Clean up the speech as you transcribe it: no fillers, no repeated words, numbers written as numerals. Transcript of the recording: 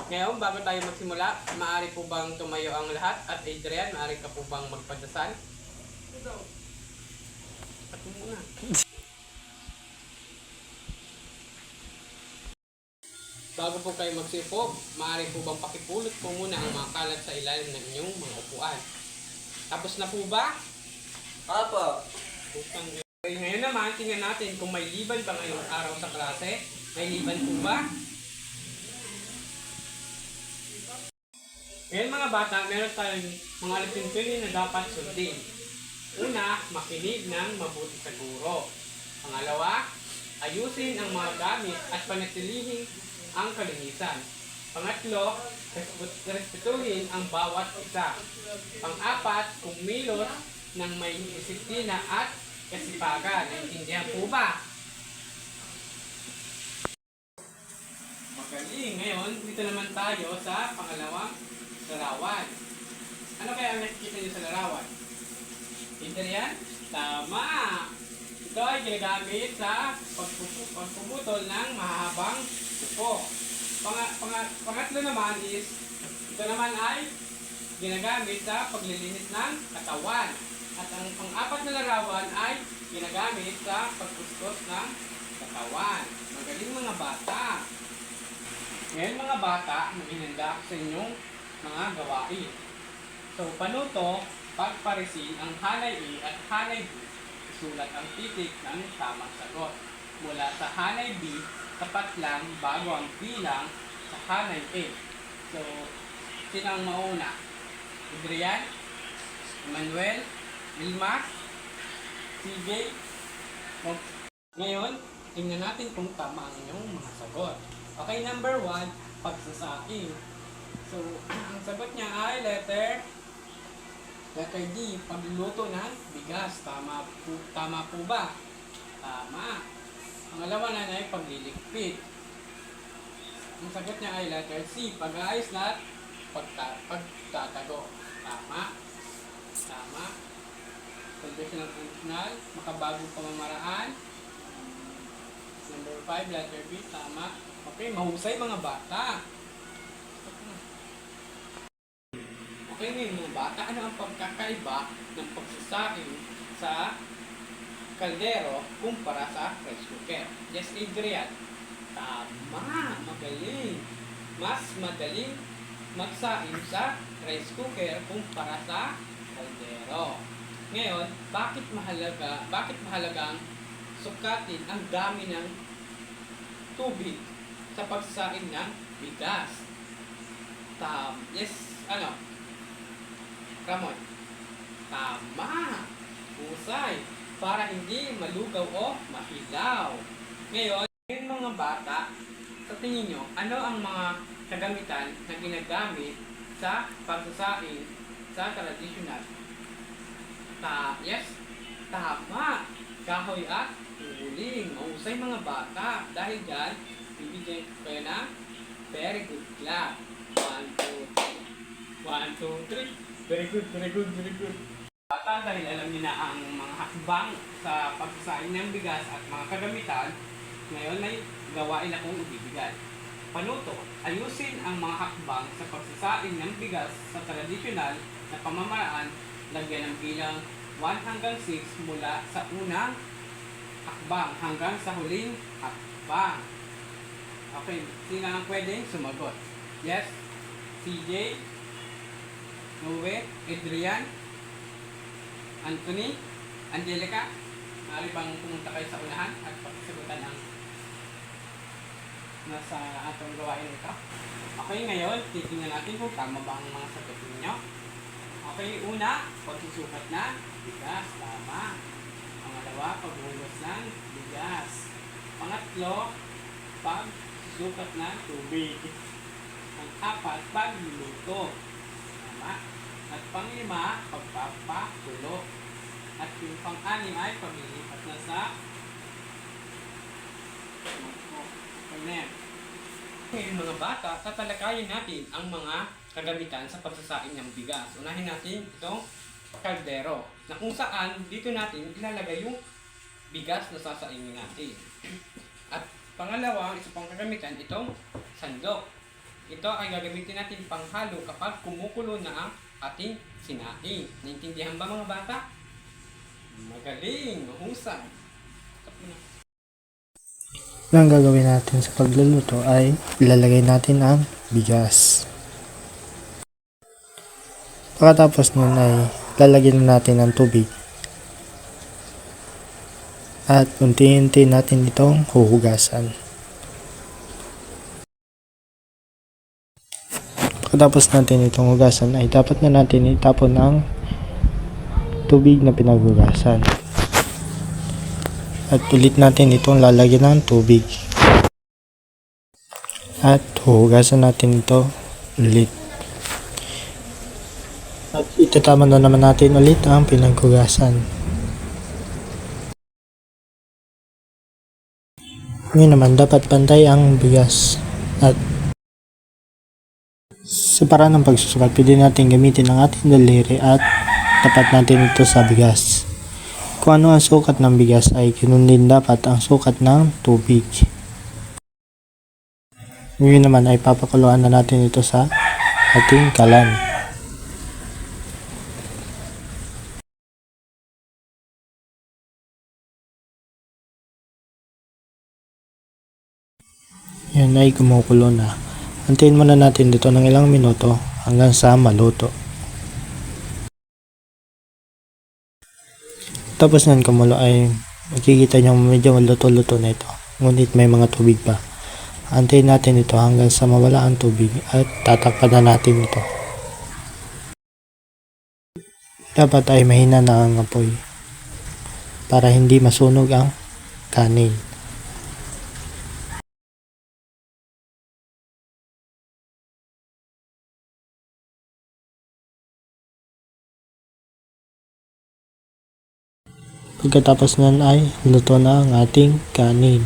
Ngayon, bago tayo magsimula, maaari po bang tumayo ang lahat? At Adrian, maaari ka po bang magpadasal? At muna. Bago po kayo magsipo, maaari po bang pakipulot po muna ang mga kalat sa ilalim ng inyong mga upuan. Tapos na po ba? Apo. Okay, ngayon naman, tingnan natin kung may liban ba ngayong araw sa klase. May liban po ba? Ngayon mga bata, meron tayong mga alituntunin na dapat sundin. Una, makinig ng mabuti sa guro. Pangalawa, ayusin ang mga gamit at panatilihin ang kalinisan. Pangatlo, respetuhin ang bawat isa. Pang-apat, kumilos ng may disiplina at kasipagan. Naintindihan po ba? Magaling. Ngayon, dito naman tayo sa pangalawang larawan. Ano kaya ang nakikita niyo sa larawan? Adrian? Tama! Ito ay ginagamit sa pagpuputol ng mahabang kuko. Pangatlo naman is, ito naman ay ginagamit sa paglilinis ng katawan. At ang pang-apat na larawan ay ginagamit sa pagkustos ng katawan. Magaling mga bata! Ngayon mga bata, mag-inanda ako sa inyong mga gawain. So, panuto, pagparisin ang hanay A at hanay B. Isulat ang titik ng tamang sagot. Mula sa hanay B, tapat lang bago ang bilang sa hanay A. So, sino ang mauna? Adrian? Emmanuel? Wilma? CJ? Ngayon, tingnan natin kung tama ang inyong mga sagot. Okay, number 1, pagsasaing. So, ang sagot niya ay letter D, pagluluto ng bigas. Tama po ba? Tama. Pangalawa na ay pagliligpit. Ang sagot niya ay letter C, pag-aayos na pagtatago. Tama. Tama. Conversion ng functional, makabagong pamamaraan. Number 5, letter B, tama. Okay, mahusay mga bata. Okay ngayon mga bata, ano ang pagkakaiba ng pagsasaing sa kaldero kumpara sa rice cooker? Yes, Adrian. Tama, magaling. Mas madaling magsaing sa rice cooker kumpara sa kaldero. Ngayon, bakit mahalagang sukatin ang dami ng tubig sa pagsasaing ng bigas? Yes, Ramon. Tama. Husay. Para hindi malugaw o mahilaw. Ngayon, mga bata, sa tingin nyo, ano ang mga kagamitan na ginagamit sa pagsasaing sa tradisyonal? Yes. Tama. Kahoy at uling. Mahusay mga bata. Dahil dyan, bibigyan ko kayo ng very good clap. 1, 2, 3. Very good. Bata, dahil alam niyo na ang mga hakbang sa pagsasaing ng bigas at mga kagamitan, ngayon ay gawain akong ibibigay. Panuto, ayusin ang mga hakbang sa pagsasaing ng bigas sa tradisyonal na pamamaraan, lagyan ng bilang 1 hanggang 6 mula sa unang hakbang hanggang sa huling hakbang. Okay, sino ang pwedeng sumagot? Yes? CJ? Noe, Adrian, Anthony, Angelica, maaari bang pumunta kayo sa unahan at pagsagutan ang nasa atong gawain ito? Okay, ngayon, titingnan natin kung tama ba ang mga sagot ninyo. Okay, una, pagsusukat na bigas, tama. Pangalawa, paghulos ng bigas. Pangatlo, pagsusukat ng tubig. Pang-apat, pagluluto. At pang-lima, pagpapakulo. At yung pang-anim ay paglilipat na sa ngayon mga bata, tatalakayin natin ang mga kagamitan sa pagsasaing ng bigas. Unahin natin itong kaldero, na kung saan dito natin ilalagay yung bigas na sasaingin natin. At pangalawa, isa pang kagamitan, itong sandok. Ito ay gagamitin natin panghalo kapag kumukulo na ang ating sinaing. Naintindihan ba mga bata? Magaling, mahusay. Tapos na. Ang gagawin natin sa pagluluto ay ilalagay natin ang bigas. Pagkatapos nun ay lalagyan natin ng tubig. At unti-unti natin itong huhugasan. Pagkatapos natin itong hugasan ay dapat na natin itapon ang tubig na pinaghugasan. At ulit natin itong lalagyan ng tubig. At huhugasan natin ito ulit. At itatama na naman natin ulit ang pinaghugasan. Ngayon naman dapat pantay ang bigas. At sa paraan ng pagsusukat, pwede natin gamitin ang ating daliri at tapat natin ito sa bigas. Kung ano ang sukat ng bigas ay ganun din dapat ang sukat ng tubig. Ngayon naman ay papakuluan na natin ito sa ating kalan. Yan ay kumukulo na. Antayin muna natin dito ng ilang minuto hanggang sa maluto. Tapos nan kumulo ay makikita nyo medyo maluto-luto na ito. Ngunit may mga tubig pa. Antayin natin ito hanggang sa mawala ang tubig at tatakpan na natin ito. Dapat ay mahina na ang apoy para hindi masunog ang kanin. Pagkatapos nan ay luto na ang ating kanin.